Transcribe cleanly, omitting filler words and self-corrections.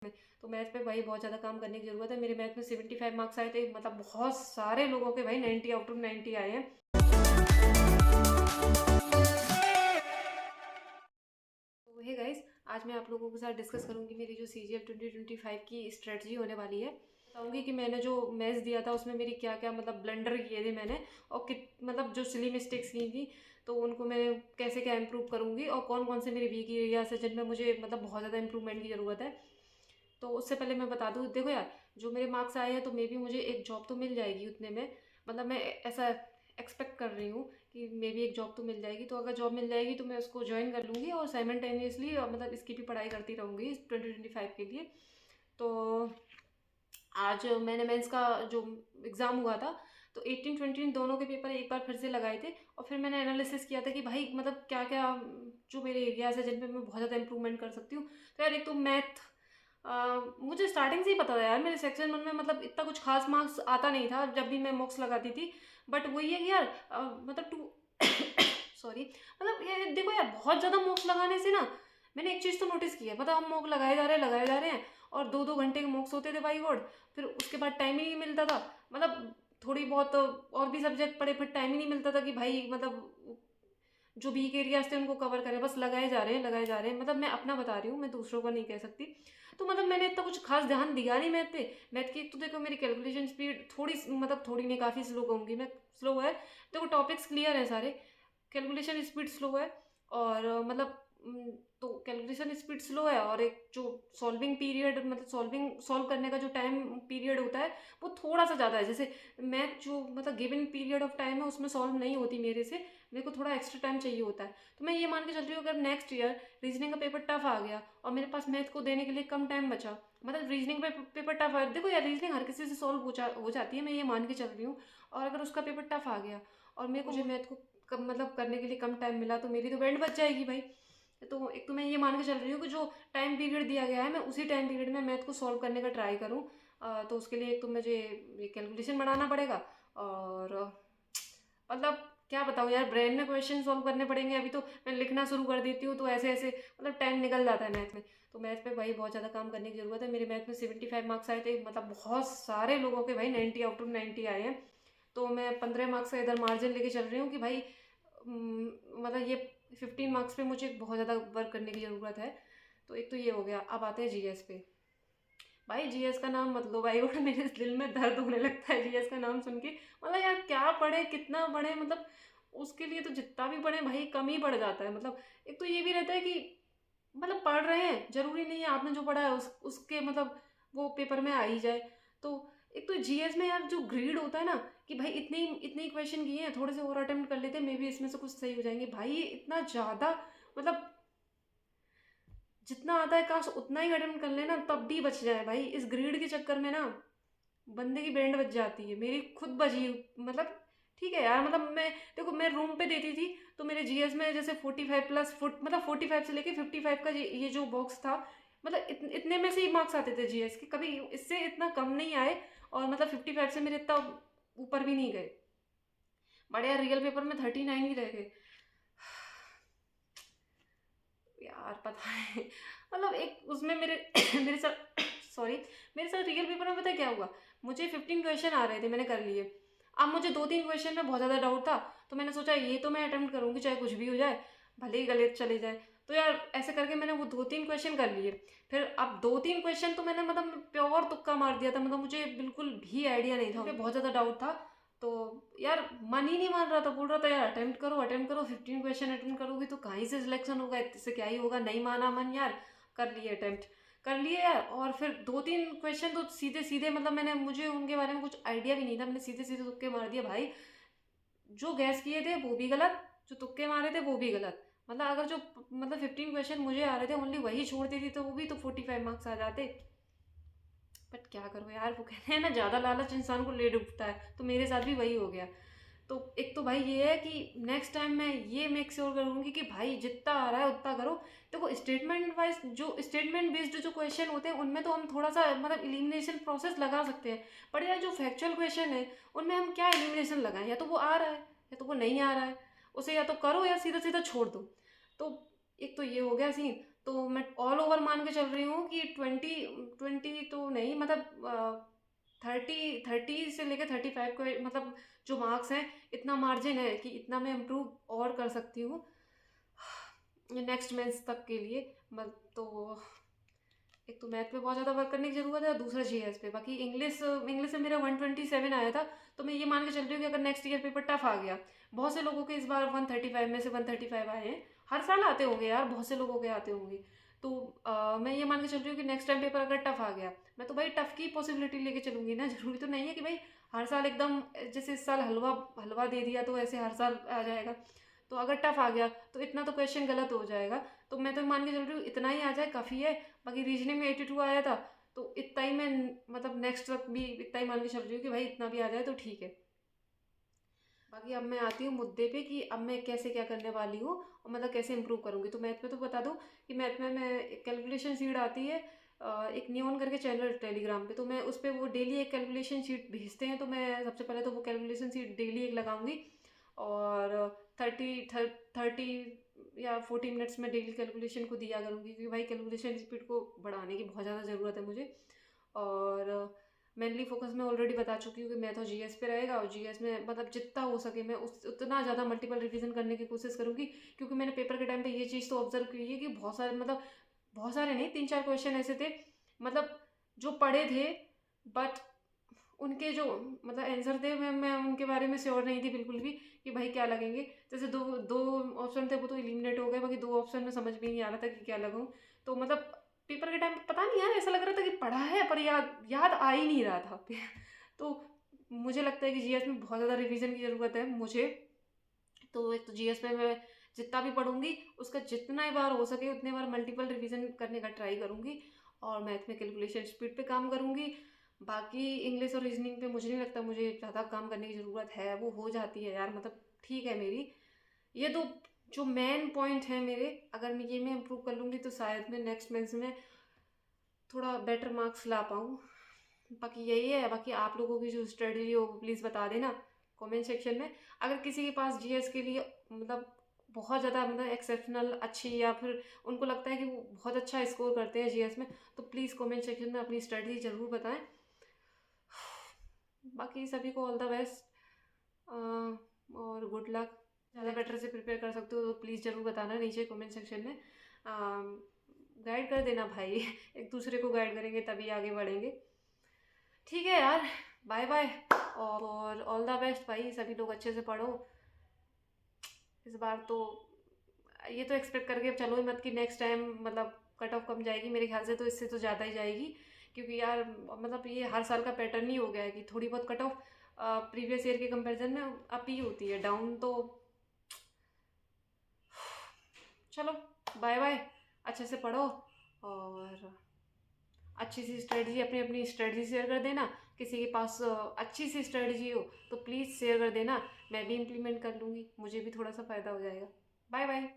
में। तो मैथ पे भाई बहुत ज़्यादा काम करने की ज़रूरत है। मेरे मैथ में 75 मार्क्स आए थे, मतलब बहुत सारे लोगों के भाई 90 आउट ऑफ 90 आए हैं। तो हे गाइस, आज मैं आप लोगों के साथ डिस्कस करूंगी मेरी जो CGL 2025 की स्ट्रेटजी होने वाली है। बताऊंगी कि मैंने जो मैथ्स दिया था उसमें मेरी क्या क्या मतलब ब्लंडर किए थे मैंने, और मतलब जो सिली मिस्टेक्स की थी तो उनको मैं कैसे क्या इम्प्रूव करूंगी, और कौन कौन से मेरे वीक एरियाज है जिनमें मुझे मतलब बहुत ज़्यादा इंप्रूवमेंट की ज़रूरत है। तो उससे पहले मैं बता दूँ, देखो यार, जो मेरे मार्क्स आए हैं तो मे बी मुझे एक जॉब तो मिल जाएगी उतने में। मतलब मैं ऐसा एक्सपेक्ट कर रही हूँ कि मे बी एक जॉब तो मिल जाएगी। तो अगर जॉब मिल जाएगी तो मैं उसको ज्वाइन कर लूँगी, और साइमल्टेनियसली मतलब इसकी भी पढ़ाई करती रहूँगी 2025 के लिए। तो आज मैंने मेंस का जो एग्ज़ाम हुआ था, तो 18 20 दोनों के पेपर एक बार फिर से लगाए थे। और फिर मैंने एनालिसिस किया था कि भाई मतलब क्या क्या जो मेरे एरियाज़ है जिन पे मैं बहुत ज़्यादा इंप्रूवमेंट कर सकती हूँ। तो यार, एक तो मैथ, मुझे स्टार्टिंग से ही पता था यार, मेरे सेक्शन वन में मतलब इतना कुछ खास मार्क्स आता नहीं था जब भी मैं मॉक्स लगाती थी। बट वही है कि यार मतलब टू सॉरी, मतलब ये देखो यार, बहुत ज़्यादा मॉक्स लगाने से ना मैंने एक चीज़ तो नोटिस की है। पता, हम मॉक लगाए जा रहे हैं, और 2 2 घंटे के मॉक्स होते थे भाई गॉड। फिर उसके बाद टाइम ही नहीं मिलता था। मतलब थोड़ी बहुत और भी सब्जेक्ट पढ़े, फिर टाइम ही नहीं मिलता था कि भाई मतलब जो वीक एरियाज थे उनको कवर करें। बस लगाए जा रहे हैं, लगाए जा रहे हैं। मतलब मैं अपना बता रही हूँ, मैं दूसरों का नहीं कह सकती। तो मतलब मैंने इतना कुछ खास ध्यान दिया नहीं मैथ पे। मैथ की एक तो देखो मेरी कैलकुलेशन स्पीड थोड़ी मतलब थोड़ी नहीं, काफ़ी स्लो कहूँगी मैं, स्लो है। देखो टॉपिक्स क्लियर है सारे, कैलकुलेशन स्पीड स्लो है। और मतलब तो कैलकुलेशन स्पीड स्लो है, और एक जो सॉल्विंग पीरियड, मतलब सॉल्व करने का जो टाइम पीरियड होता है वो थोड़ा सा ज़्यादा है। जैसे मैथ जो मतलब गिवन पीरियड ऑफ टाइम है उसमें सॉल्व नहीं होती मेरे से, मेरे को थोड़ा एक्स्ट्रा टाइम चाहिए होता है। तो मैं ये मान के चल रही हूँ, अगर नेक्स्ट ईयर रीजनिंग का पेपर टफ आ गया और मेरे पास मैथ को देने के लिए कम टाइम बचा, मतलब रीजनिंग पेपर टफ है, देखो यार रीजनिंग हर किसी से सॉल्व हो जाती है, मैं ये मान के चल रही हूँ। और अगर उसका पेपर टफ आ गया और मेरे को मुझे मैथ को कम मतलब करने के लिए कम टाइम मिला, तो मेरी तो बैंड बच जाएगी भाई। तो एक तो मैं ये मान के चल रही हूँ कि जो टाइम पीरियड दिया गया है मैं उसी टाइम पीरियड में मैथ को सॉल्व करने का ट्राई करूँ। तो उसके लिए एक तो मुझे ये कैलकुलेशन बढ़ाना पड़ेगा, और मतलब क्या बताऊँ यार, ब्रेन में क्वेश्चन सॉल्व करने पड़ेंगे। अभी तो मैं लिखना शुरू कर देती हूँ तो ऐसे ऐसे मतलब टाइम निकल जाता है मैथ में। तो मैथ पे भाई बहुत ज़्यादा काम करने की ज़रूरत है। मेरे मैथ में 75 मार्क्स आए थे, मतलब बहुत सारे लोगों के भाई 90 आउट ऑफ 90 आए हैं। तो मैं 15 मार्क्स का इधर मार्जिन लेके चल रही हूँ कि भाई मतलब ये 15 मार्क्स पे मुझे बहुत ज़्यादा वर्क करने की ज़रूरत है। तो एक तो ये हो गया। अब आते हैं जीएस पे। भाई जीएस का नाम मत लो भाई, वो मेरे दिल में दर्द होने लगता है जीएस का नाम सुन के। मतलब यार क्या पढ़े, कितना पढ़े, मतलब उसके लिए तो जितना भी पढ़े भाई कम ही पड़ जाता है। मतलब एक तो ये भी रहता है कि मतलब पढ़ रहे हैं, जरूरी नहीं है आपने जो पढ़ा है उसके मतलब वो पेपर में आ ही जाए। तो एक तो जीएस में यार जो ग्रीड होता है ना, कि भाई इतने इतने क्वेश्चन किए हैं, थोड़े से और अटेम्प्ट कर लेते हैं, मे बी इसमें से कुछ सही हो जाएंगे। भाई इतना ज़्यादा मतलब जितना आता है काश उतना ही अटेम्प्ट कर लेना, तब भी बच जाए भाई। इस ग्रेड के चक्कर में ना बंदे की बैंड बच जाती है, मेरी खुद बची। मतलब ठीक है यार, मतलब मैं देखो मैं रूम पे देती थी तो मेरे जीएस में जैसे 45 प्लस फुट मतलब 45 से लेके 55 का ये जो बॉक्स था, मतलब इतने में से ही मार्क्स आते थे जीएस के, कभी इससे इतना कम नहीं आए। और मतलब 55 से मेरे इतना ऊपर भी नहीं गए। बड़े यार रियल पेपर में 39 ही रह गए यार, पता है। मतलब एक उसमें मेरे मेरे साथ सॉरी, मेरे साथ रियल पेपर में पता है क्या हुआ। मुझे 15 क्वेश्चन आ रहे थे, मैंने कर लिए। अब मुझे 2 3 क्वेश्चन में बहुत ज़्यादा डाउट था, तो मैंने सोचा ये तो मैं अटेम्प्ट करूँगी चाहे कुछ भी हो जाए, भले ही गलत चले जाए। तो यार ऐसे करके मैंने वो 2 3 क्वेश्चन कर लिए। फिर अब 2 3 क्वेश्चन तो मैंने मतलब प्योर तुक्का मार दिया था, मतलब मुझे बिल्कुल भी आइडिया नहीं था, मुझे बहुत ज़्यादा डाउट था। तो यार मन ही नहीं मान रहा था, बोल रहा था यार अटेम्प्ट करो अटेम्प्ट करो, 15 क्वेश्चन अटेम्प्ट करोगी तो कहीं से सिलेक्शन होगा, इससे क्या ही होगा। नहीं माना मन यार, कर लिए अटेम्प्ट, कर लिए यार। और फिर 2 3 क्वेश्चन तो सीधे सीधे, मतलब मैंने मुझे उनके बारे में कुछ आइडिया भी नहीं था, मैंने सीधे सीधे तुक्के मार दिए भाई। जो गैस किए थे वो भी गलत, जो तुक्के मारे थे वो भी गलत। मतलब अगर जो मतलब 15 क्वेश्चन मुझे आ रहे थे ओनली वही छोड़ती थी तो वो भी तो 45 मार्क्स आ जाते। बट क्या करो यार, वो कहते हैं ना ज़्यादा लालच इंसान को ले डूबता है, तो मेरे साथ भी वही हो गया। तो एक तो भाई ये है कि नेक्स्ट टाइम मैं ये मेक श्योर करूँगी कि भाई जितना आ रहा है उतना करो। देखो स्टेटमेंट वाइज जो स्टेटमेंट बेस्ड जो क्वेश्चन होते हैं उनमें तो हम थोड़ा सा मतलब एलिमिनेशन प्रोसेस लगा सकते हैं। पर यार जो फैक्चुअल क्वेश्चन है उनमें हम क्या एलिमिनेशन लगाएं, या तो वो आ रहा है या तो वो नहीं आ रहा है, उसे या तो करो या सीधा सीधा छोड़ दो। तो एक तो ये हो गया सीन। तो मैं ऑल ओवर मान के चल रही हूँ कि 20 तो नहीं, मतलब 30 से लेकर 35 को, मतलब जो मार्क्स हैं, इतना मार्जिन है कि इतना मैं इम्प्रूव और कर सकती हूँ नेक्स्ट मेंस तक के लिए। तो एक तो मैथ पे बहुत ज़्यादा वर्क करने की ज़रूरत है और दूसरा जीएस पे। बाकी इंग्लिश इंग्लिश में मेरा 127 आया था, तो मैं ये मान के चल रही हूँ कि अगर नेक्स्ट ईयर पेपर टफ आ गया, बहुत से लोगों के इस बार 135 में से 135 आए हैं, हर साल आते होंगे यार, बहुत से लोगों के आते होंगे, तो मैं ये मान के चल रही हूँ कि नेक्स्ट टाइम पेपर अगर टफ आ गया, मैं तो भाई टफ की पॉसिबिलिटी लेके चलूंगी ना। जरूरी तो नहीं है कि भाई हर साल एकदम, जैसे इस साल हलवा हलवा दे दिया तो ऐसे हर साल आ जाएगा। तो अगर टफ आ गया तो इतना तो क्वेश्चन गलत हो जाएगा, तो मैं तो मान के चल रही हूँ इतना ही आ जाए काफ़ी है। बाकी रीजनिंग में 82 आया था, तो इतना ही मैं, मतलब नेक्स्ट तक भी इतना ही मान के चल रही हूँ कि भाई इतना भी आ जाए तो ठीक है। बाकी अब मैं आती हूँ मुद्दे पे कि अब मैं कैसे क्या करने वाली हूँ और मतलब कैसे इंप्रूव करूँगी। तो मैथ में तो बता दूँ कि मैथ में मैं एक कैलकुलेशन शीट आती है, एक नियॉन करके चैनल टेलीग्राम पे, तो मैं उस पर वो डेली एक कैलकुलेशन शीट भेजते हैं, तो मैं सबसे पहले तो वो कैलकुलेशन शीट डेली एक लगाऊंगी, और 30 या 40 मिनट्स में डेली कैलकुलेशन को दिया करूँगी, क्योंकि भाई कैलकुलेशन स्पीड को बढ़ाने की बहुत ज़्यादा ज़रूरत है मुझे। और मेनली फोकस मैं ऑलरेडी बता चुकी हूँ कि मैथ और जीएस पे रहेगा, और जीएस में मतलब जितना हो सके मैं उतना ज़्यादा मल्टीपल रिवीजन करने की कोशिश करूँगी, क्योंकि मैंने पेपर के टाइम पे ये चीज़ तो ऑब्जर्व की है कि बहुत सारे, मतलब बहुत सारे नहीं, 3-4 क्वेश्चन ऐसे थे, मतलब जो पढ़े थे, बट उनके जो मतलब आंसर थे, मैं उनके बारे में श्योर नहीं थी बिल्कुल भी कि भाई क्या लगेंगे। जैसे दो दो ऑप्शन थे वो तो एलिमिनेट हो गए, बाकी 2 ऑप्शन में समझ में नहीं आ रहा था कि क्या लगाऊं। तो मतलब पेपर के टाइम पे पता नहीं यार, ऐसा लग रहा था कि पढ़ा है पर याद याद आ ही नहीं रहा था। तो मुझे लगता है कि जीएस में बहुत ज़्यादा रिवीजन की ज़रूरत है मुझे। तो एक तो जीएस में मैं जितना भी पढ़ूंगी उसका जितना ही बार हो सके उतने बार मल्टीपल रिवीजन करने का ट्राई करूंगी, और मैथ में कैलकुलेशन स्पीड पे काम करूंगी। बाकी इंग्लिश और रीजनिंग पे मुझे नहीं लगता मुझे ज़्यादा काम करने की ज़रूरत है, वो हो जाती है यार, मतलब ठीक है मेरी। ये तो जो मेन पॉइंट है मेरे, अगर मैं इम्प्रूव कर लूँगी तो शायद मैं नेक्स्ट मेंस में थोड़ा बेटर मार्क्स ला पाऊँ। बाकी यही है। बाकी आप लोगों की जो स्ट्रेटजी हो प्लीज़ बता देना कमेंट सेक्शन में। अगर किसी के पास जीएस के लिए मतलब बहुत ज़्यादा, मतलब एक्सेप्शनल अच्छी, या फिर उनको लगता है कि वो बहुत अच्छा स्कोर करते हैं जीएस में, तो प्लीज़ कमेंट सेक्शन में अपनी स्ट्रेटजी ज़रूर बताएं। बाकी सभी को ऑल द बेस्ट और गुड लक। ज़्यादा बेटर से प्रिपेयर कर सकते हो तो प्लीज़ ज़रूर बताना नीचे कमेंट सेक्शन में। गाइड कर देना भाई। एक दूसरे को गाइड करेंगे तभी आगे बढ़ेंगे। ठीक है यार, बाय बाय, और ऑल द बेस्ट भाई, सभी लोग अच्छे से पढ़ो इस बार। तो ये तो एक्सपेक्ट करके चलो ही मत कि नेक्स्ट टाइम मतलब कट ऑफ कम जाएगी, मेरे ख्याल से तो इससे तो ज़्यादा ही जाएगी, क्योंकि यार मतलब ये हर साल का पैटर्न ही हो गया है कि थोड़ी बहुत कट ऑफ प्रीवियस ईयर के कंपैरिजन में अप ही होती है, डाउन तो। चलो बाय बाय, अच्छे से पढ़ो, और अच्छी सी स्ट्रेटजी, अपनी अपनी स्ट्रेटजी शेयर कर देना। किसी के पास अच्छी सी स्ट्रेटजी हो तो प्लीज़ शेयर कर देना, मैं भी इम्प्लीमेंट कर लूँगी, मुझे भी थोड़ा सा फ़ायदा हो जाएगा। Bye bye.